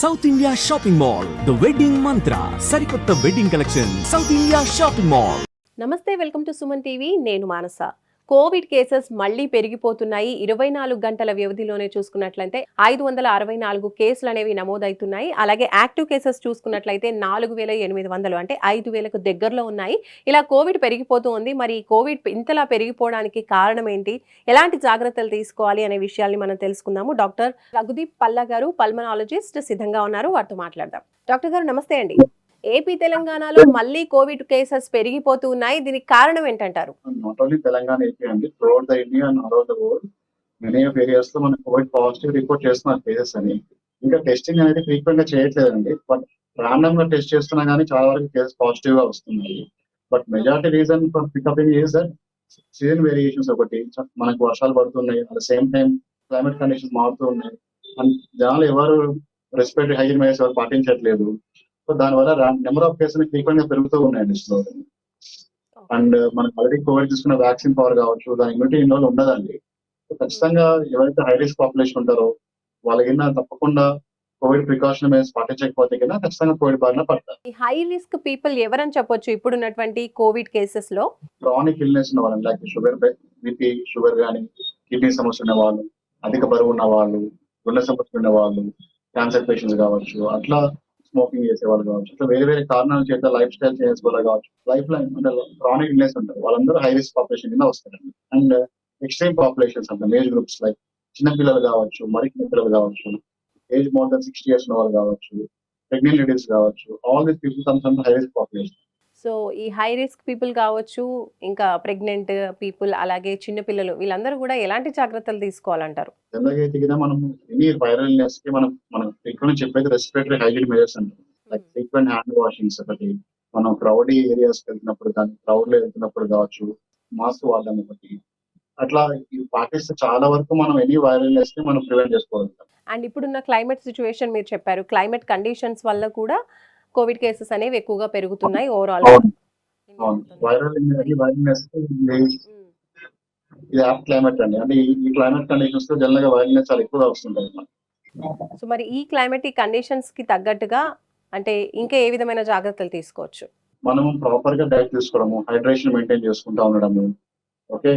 South India shopping mall the wedding మంత్ర సరికొత్త wedding collection south India shopping mall. నమస్తే, welcome to Suman TV. నేను మానస. Covid cases మళ్లీ పెరిగిపోతున్నాయి. 24 గంటల వ్యవధిలోనే చూసుకున్నట్లయితే 564 కేసులు అనేవి నమోదవుతున్నాయి. అలాగే యాక్టివ్ కేసెస్ చూసుకున్నట్లయితే 4800, అంటే 5000కు దగ్గరలో ఉన్నాయి. ఇలా కోవిడ్ పెరిగిపోతూ ఉంది. మరి కోవిడ్ ఇంతలా పెరిగిపోవడానికి కారణం ఏంటి, ఎలాంటి జాగ్రత్తలు తీసుకోవాలి అనే విషయాల్ని మనం తెలుసుకుందాము. డాక్టర్ రఘుదీప్ పల్లా గారు, పల్మనాలజిస్ట్, సిద్ధంగా ఉన్నారు. వారితో మాట్లాడదాం. డాక్టర్ గారు నమస్తే అండి. ఏపీ తెలంగాణలో మళ్ళీ కోవిడ్ కేసెస్ పెరిగిపోతూ ఉన్నాయి. దీనికి కారణం ఏంటంటారు? నాట్ ఓన్లీ తెలంగాణ, ఏపీ అండి, throughout the India and all over the world many of areas లో మన కోవిడ్ పాజిటివ్ రిపోర్ట్ చేస్తున్నారు కేసెస్ అని. ఇంకా టెస్టింగ్ అనేది ఫ్రీక్వెంట్ గా చేయట్లేదండి. బట్ రాండమ్ గా టెస్ట్ చేస్తున్నా కానీ చాలా వరకు కేసెస్ పాజిటివ్ గా వస్తున్నాయి. But majority reason for peaking is that season variations. ఒకటి, మనకు వర్షాలు పడుతున్నాయి, at the same time climate conditions మారుతూ ఉన్నాయి. అండ్ జనాలు ఎవరు రెస్పిరేటరీ హైజీన్ మెజర్స్ ఎవరు పాటించట్లేదు. సో దానివల్ల నెంబర్ ఆఫ్ కేసులు ఫ్రీక్వెంట్ గా పెరుగుతూ ఉన్నాయండి స్లో. అండ్ మనకు ఆల్రెడీ కోవిడ్ తీసుకున్న వ్యాక్సిన్ పవర్ కావచ్చు, దాని ఇమ్యూనిటీ ఇన్ని రోజులు ఉండదండి. సో ఖచ్చితంగా ఎవరైతే హై రిస్క్ పాపులేషన్ ఉంటారో వాళ్ళకి తప్పకుండా కోవిడ్ ప్రికాషన్ మెజర్స్ పాటించకపోతే కన్నా ఖచ్చితంగా కోవిడ్ బారిన పడతారు. హై రిస్క్ పీపుల్ ఎవరని చెప్పొచ్చు ఇప్పుడున్నటువంటి కోవిడ్ కేసెస్ లో? క్రానిక్ ఇల్నెస్ ఉన్న వాళ్ళు, లైక్ షుగర్, బీపీ, షుగర్ కానీ, కిడ్నీ సమస్య ఉన్న వాళ్ళు, అధిక బరువు ఉన్న వాళ్ళు, గుండె సమస్య ఉన్న వాళ్ళు, క్యాన్సర్ పేషెంట్స్ కావచ్చు, అట్లా స్మోకింగ్ చేసే వాళ్ళు కావచ్చు, అట్లా వేరే వేరే కారణాల చేత లైఫ్ స్టైల్ చేసే వాళ్ళు కావచ్చు, లైఫ్ లైన్ అంటే క్రానిక్ ఇల్నెస్ ఉంటారు, వాళ్ళందరూ హై రిస్క్ పాపులేషన్ కింద వస్తారండి. అండ్ ఎక్స్ట్రీమ్ పాపులేషన్స్ అంటే ఏజ్ గ్రూప్స్, లైక్ చిన్న పిల్లలు కావచ్చు, మరి చిన్న పిల్లలు కావచ్చు, ఏజ్ మోర్ దెన్ 60 years ఉన్న వాళ్ళు కావచ్చు, ప్రెగ్నెంట్ లేడీస్ కావచ్చు, all these people comes under high risk population. So ఈ హై రిస్క్ పీపుల్ కావచ్చు, ఇంకా ప్రెగ్నెంట్ పీపుల్, అలాగే చిన్న పిల్లలు, వీళ్ళందరూ కూడా ఎలాంటి జాగ్రత్తలు తీసుకోవాలంటారు? జనరల్గా అయితే కింద మనం ఎనీ వైరల్ ఇల్నెస్ కి మనం ఫ్రీక్వెంట్ చెప్పేది రెస్పిరేటరీ హైజీన్ మెజర్స్ అంటారు. లైక్ ఫ్రీక్వెంట్ హ్యాండ్ వాషింగ్స్ ఒకటి, మనం క్రౌడీ ఏరియాస్ వెళ్తున్నప్పుడు కానీ, క్రౌడ్ లో వెళ్తున్నప్పుడు కావచ్చు, మాస్క్ వాడడం ఒకటి, అట్లా ఇవి పాటిస్తే చాలా వరకు మనం ఎనీ వైరల్ ఇల్నెస్ ని మనం ప్రివెంట్ చేసుకోగలుగుతాం. అండ్ ఇప్పుడున్న క్లైమేట్ సిచ్యువేషన్ మీరు చెప్పారు, క్లైమేట్ కండిషన్స్ వల్ల కూడా కోవిడ్ కేసెస్ అనేవి ఎక్కువగా పెరుగుతున్నాయి ఓవరాల్. వైరల్ ఇల్నెస్ ఇది యాప్ క్లైమేట్ అండి. అంటే ఈ క్లైమేట్ కండిషన్స్ లో జనరల్ గా వైరల్ చాలా ఎక్కువగా వస్తుంటాయి. సో మరి ఈ క్లైమేటిక్ కండిషన్స్ కి తగ్గట్టుగా అంటే ఇంకా ఏ విధమైన జాగ్రత్తలు తీసుకోవచ్చు? మనం ప్రాపర్ గా డైట్ తీసుకోవడము, హైడ్రేషన్ మెయింటైన్ చేసుకుంటా ఉండడము, ఓకే,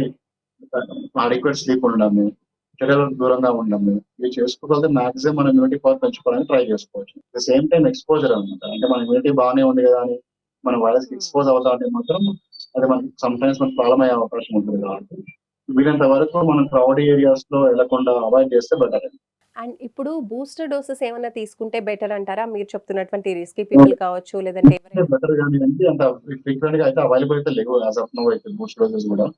అడిక్వేట్ స్లీప్ ఉండడము, చర్యలకు దూరంగా ఉండడము, ఇవి చేసుకోగలిగితే మాక్సిమం మన ఇమ్యూనిటీ పవర్ పెంచుకోవడానికి ట్రై చేసుకోవచ్చు. At the same time exposure అనమాట. అంటే మన ఇమ్యూనిటీ బాగానే ఉంది కదా అని మన వైరస్ కి ఎక్స్పోజ్ అవుతా అంటే మాత్రం అది మనకి సమ్ టైమ్స్ మనకు ప్రాబ్లం అయ్యే అవకాశం ఉంటుంది. కాబట్టి వీలంత వరకు మనం క్రౌడ్ ఏరియాస్ లో వెళ్లకుండా అవాయిడ్ చేస్తే బెటర్. అండ్ ఇప్పుడు బూస్టర్ డోసెస్ ఏమైనా తీసుకుంటే బెటర్ అంటారా? మీరు చెప్తున్నటువంటి రిస్కీ పీపుల్ కావచ్చు, లేదంటే బెటర్ కానీ అంత ఫ్రీక్వెంట్ గా అయితే అవైలబుల్ అయితే లేవు యాజ్ ఆఫ్ నౌ అయితే బూస్ట్ డోసెస్ కూడా.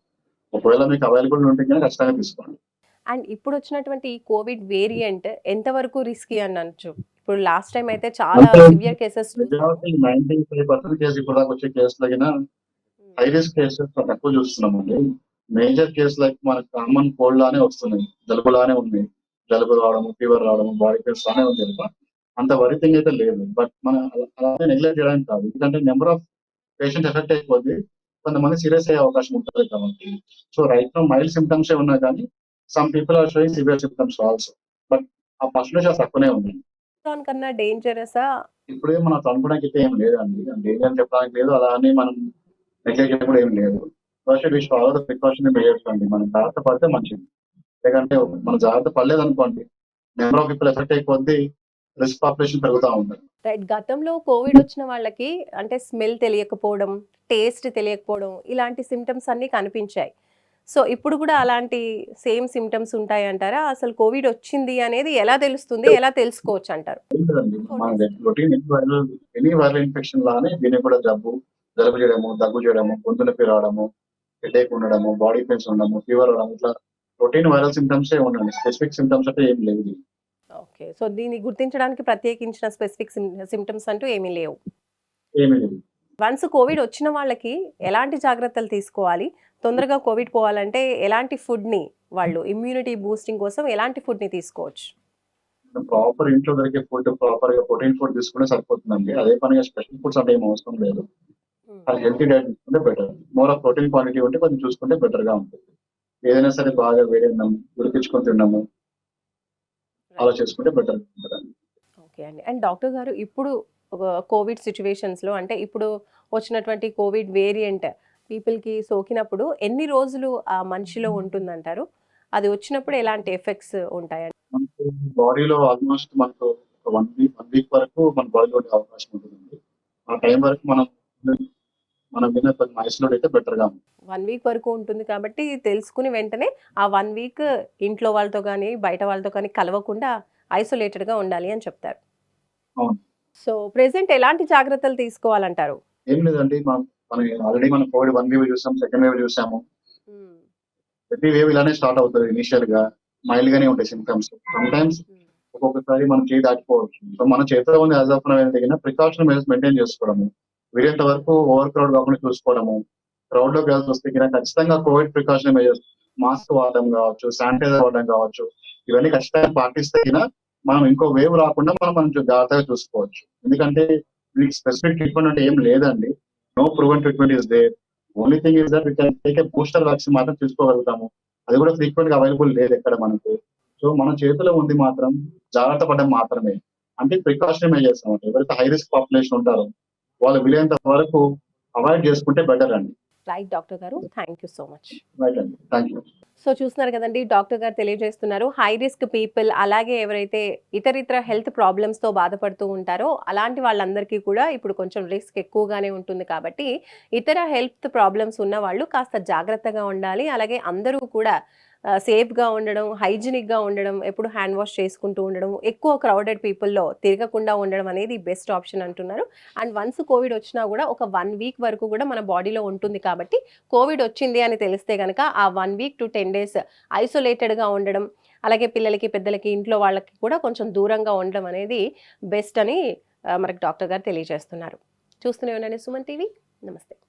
ఒకవేళ మీకు అవైలబుల్ ఉంటే కానీ ఖచ్చితంగా తీసుకోండి. అండ్ ఇప్పుడు వచ్చినటువంటి ఈ కోవిడ్ వేరియంట్ ఎంత వరకు రిస్కీ అని అనొచ్చు? ఇప్పుడు లాస్ట్ టైం అయితే చాలా సివియర్ కేసెస్ 95% కేసు ఇప్పుడు దాకా వచ్చే కేసులు హై రిస్క్ కేసెస్ తక్కువ చూస్తున్నామండి. మేజర్ కేసు లైక్ మనకు కామన్ కోల్డ్ లానే వస్తున్నాయి, జలుబు లానే ఉంది, జలుబు రావడము, ఫీవర్ రావడము, బాడీ పెయిన్స్ లానే ఉంది తప్ప అంత వరీ థింగ్ అయితే లేదు. బట్ మనం అలానే నెగ్లెక్ట్ చేయడానికి కాదు, ఎందుకంటే నెంబర్ ఆఫ్ పేషెంట్ ఎఫెక్ట్ అయిపోద్ది, కొంతమంది సీరియస్ అయ్యే అవకాశం ఉంటుంది కాబట్టి. So right now mild symptoms ఉన్నా కానీ some people are showing severe symptoms also. But ఆ పర్సెంటేజ్ తక్కువనే ఉంది. కన్నా డేంజరసా? ఇప్పుడే మనం అనుకోవడానికి అయితే ఏం లేదండి, డేంజర్ అని చెప్పడానికి లేదు, అలా అని మనం నెగ్లెక్ట్ చేయడం కూడా ఏం లేదు. First wish follow the precaution measures అండి. మనం జాగ్రత్త పడితే మంచిది. ఎందుకంటే మనం జాగ్రత్త పడలేదు అనుకోండి, నెంబర్ ఆఫ్ పీపుల్ ఎఫెక్ట్ అయిపోద్ది, రిస్క్ పాపులేషన్ పెరుగుతూ ఉంటుంది. రైట్. గతంలో కోవిడ్ వచ్చిన వాళ్ళకి అంటే స్మెల్ తెలియకపోవడం, టేస్ట్ తెలియకపోవడం, ఇలాంటి సిమ్టమ్స్ అన్ని కనిపించాయి. సో ఇప్పుడు కూడా అలాంటి సేమ్ సిమ్టమ్స్ ఉంటాయి అంటారా? అసలు కోవిడ్ వచ్చింది అనేది ఎలా తెలుస్తుంది, ఎలా తెలుసుకోవచ్చు అంటారు? ఎనీ వైరల్ ఇన్ఫెక్షన్ లానే దీనికి కూడా జలుబు చేయడము, దగ్గు చేయడము, గొంతు నొప్పి రావడము, హెడేక్ ఉండడము, బాడీ పెయిన్స్ ఉండడము, ఫీవర్ రావడం, ఇట్లా రొటీన్ వైరల్ సిమ్టమ్స్ ఉండండి. స్పెసిఫిక్ సిమ్టమ్స్ అంటే ఏం లేదు. ఓకే. సో దీన్ని గుర్తించడానికి ప్రత్యేకించిన స్పెసిఫిక్ సిమ్టమ్స్ అంటూ ఏమీ లేవు. ఏమీ లేదు. వన్స్ కోవిడ్ వచ్చిన వాళ్ళకి ఎలాంటి జాగ్రత్తలు తీసుకోవాలి? తొందరగా కోవిడ్ పోవాలంటే ఎలాంటి ఫుడ్ని, వాళ్ళు ఇమ్యూనిటీ బూస్టింగ్ కోసం ఎలాంటి ఫుడ్ని తీసుకోవచ్చు? ప్రాపర్ ఇంట్లో దొరికే ఫుడ్, ప్రాపర్ గా ప్రోటీన్ ఫుడ్ తీసుకుంటే సరిపోతుందండి. అదే పనిగా స్పెషల్ ఫుడ్స్ అంటే ఏం అవసరం లేదు. అది హెల్తీ డైట్ తీసుకుంటే better. More of protein quantity ఉంటే కొంచెం చూసుకుంటే బెటర్ గా ఉంటుంది. ఏదైనా సరే బాగా వేడి అన్నం ఉడికించుకొని తిన్నాము, అలా చేసుకుంటే బెటర్ ఉంటుందండి. ఓకే అండి. అండ్ డాక్టర్ గారు ఇప్పుడు కోవిడ్ సిట్యుయేషన్స్‌లో అంటే ఇప్పుడు వచ్చినటువంటి కోవిడ్ వేరియంట్ పీపుల్‌కి సోకినప్పుడు ఎన్ని రోజులు ఆ మనిషిలో ఉంటుందంటారు? అది వచ్చినప్పుడు ఎలాంటి ఎఫెక్ట్స్ ఉంటాయండి? మనకు బాడీలో ఆల్మోస్ట్ మనకు ఒక 1 వీక్ వరకు మన బాడీలో ఉండే అవకాశం ఉంటుందండి. ఆ టైం వరకు మనం విన్న కొంచెం ఐసోలేట్ అయితే బెటర్‌గా ఉంటుంది. 1 వీక్ వరకు ఉంటుంది కాబట్టి తెలుసుకుని వెంటనే ఆ 1 వీక్ ఇంట్లో వాళ్ళతో గానీ, బయట వాళ్ళతో కానీ కలవకుండా ఐసోలేటెడ్‌గా ఉండాలి అని చెప్తారు. అవును. సో, ప్రెజెంట్ ఎలాంటి జాగ్రత్తలు తీసుకోవాలంటారు? ఏం లేదండి. మనం ఆల్రెడీ మనం కోవిడ్ 1 వేవ్ చూసాం. సెకండ్ వేవ్ చూసాము. హ్మ్. ప్రతి వేవ్ ఇలానే స్టార్ట్ అవుతది ఇనీషియల్‌గా. మైల్డ్ గానే ఉంటాయి సింప్టమ్స్. సమ్‌టైమ్స్ హ్మ్. ఒక్కొక్కసారి మన చేయి దాటిపోవచ్చు. సో, మన చేతిలో ఉంది యాస్ ఆఫ్ నౌ ఏం తగిన ప్రికాషన్ మెజర్స్ మెయింటైన్ చేసుకోవడము. వీలైనంత వరకు ఓవర్ క్రౌడ్ కాకుండా చూసుకోవడము. క్రౌడ్‌లో గర్ల్స్ గిన ఖచ్చితంగా కోవిడ్ ప్రికాషన్ మెజర్స్ మాస్క్ వాడడం కావచ్చు, శానిటైజర్ వాడడం కావచ్చు. ఇవన్నీ ఖచ్చితంగా పాటిస్తే గిన మనం ఇంకో వేవ్ రాకుండా మనం కొంచెం జాగ్రత్తగా చూసుకోవచ్చు. ఎందుకంటే దీనికి స్పెసిఫిక్ ట్రీట్మెంట్ అంటే ఏం లేదండి. No proven treatment is there. Only thing is that we can take a booster vaccine మాత్రం తీసుకోగలుగుతాము. అది కూడా ఫ్రీక్వెంట్‌గా అవైలబుల్ లేదు ఎక్కడ మనకు. సో, మన చేతిలో ఉంది మాత్రం జాగ్రత్త పడడం మాత్రమే. అంటే ప్రికాషనరీ మెజర్స్ అన్నమాట. ఎవరైతే హై రిస్క్ పాపులేషన్ ఉంటారో వాళ్ళు వీలైనంత వరకు అవాయిడ్ చేసుకుంటే బెటర్ అండి. రైట్ డాక్టర్ గారు. Thank you so much. Right అండి. Thank you. సో చూస్తున్నారు కదండీ! డాక్టర్ గారు తెలియజేస్తున్నారు. హై రిస్క్ పీపుల్ అలాగే ఎవరైతే ఇతరితర హెల్త్ ప్రాబ్లమ్స్‌తో బాధపడుతూ ఉంటారో, అలాంటి వాళ్ళందరికీ కూడా ఇప్పుడు కొంచెం రిస్క్ ఎక్కువగానే ఉంటుంది కాబట్టి, ఇతర హెల్త్ ప్రాబ్లమ్స్ ఉన్నవాళ్ళు కాస్త జాగ్రత్తగా ఉండాలి. అలాగే అందరూ కూడా సేఫ్‌గా ఉండడం, హైజీనిక్‌గా ఉండడం, ఎప్పుడు హ్యాండ్ వాష్ చేసుకుంటూ ఉండడం, ఎక్కువ క్రౌడెడ్ పీపుల్‌లో తిరగకుండా ఉండడం అనేది బెస్ట్ ఆప్షన్ అంటున్నారు. అండ్ వన్స్ కోవిడ్ వచ్చినా కూడా ఒక 1 వీక్ వరకు కూడా మన బాడీలో ఉంటుంది కాబట్టి కోవిడ్ వచ్చింది అని తెలిస్తే గనక ఆ 1 వీక్ టు 10 డేస్ ఐసోలేటెడ్‌గా ఉండడం, అలాగే పిల్లలకి, పెద్దలకి, ఇంట్లో వాళ్ళకి కూడా కొంచెం దూరంగా ఉండడం అనేది బెస్ట్ అని మనకి డాక్టర్ గారు తెలియజేస్తున్నారు. చూస్తూనే ఉండండి సుమన్ టీవీ. నమస్తే.